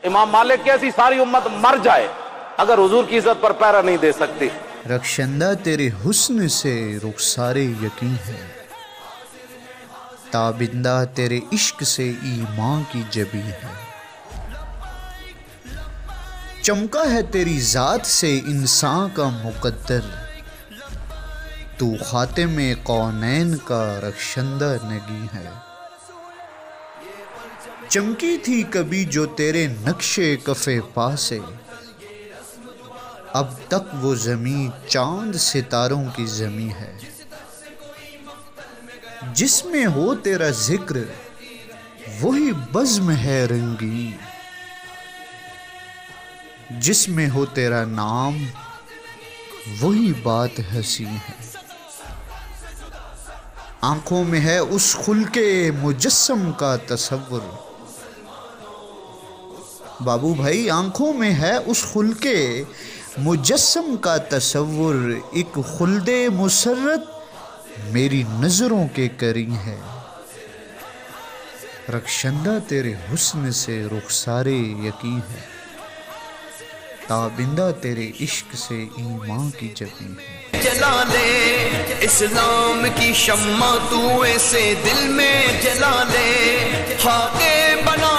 امام مالک کی ایسی ساری امت مر جائے اگر حضور کی عزت پر پیرا نہیں دے سکتی۔ رخشندہ تیرے حسن سے رخسار یقین ہے، تابندہ تیرے عشق سے ایمان کی جبی ہے، چمکا ہے تیری ذات سے انسان کا مقدر، تو خاتم کونین کا رخشندہ نگی ہے۔ چمکی تھی کبھی جو تیرے نقش کف پا سے، اب تک وہ زمیں چاند ستاروں کی زمیں ہے، جس میں ہو تیرا ذکر وہی بزم ہے رنگین، جس میں ہو تیرا نام وہی بات حسین ہے۔ آنکھوں میں ہے اس خلق مجسم کا تصور، بابو بھائی آنکھوں میں ہے اس خلق مجسم کا تصور، ایک خلد مسرت میری نظروں کے قرین ہے، رخشندہ تیرے حسن سے رخسار یقین ہے، تابندہ تیرے عشق سے ایمان کی جبی ہے۔ جلا لے اسلام کی شمع تو ایسے دل میں جلا لے، خاکے بنا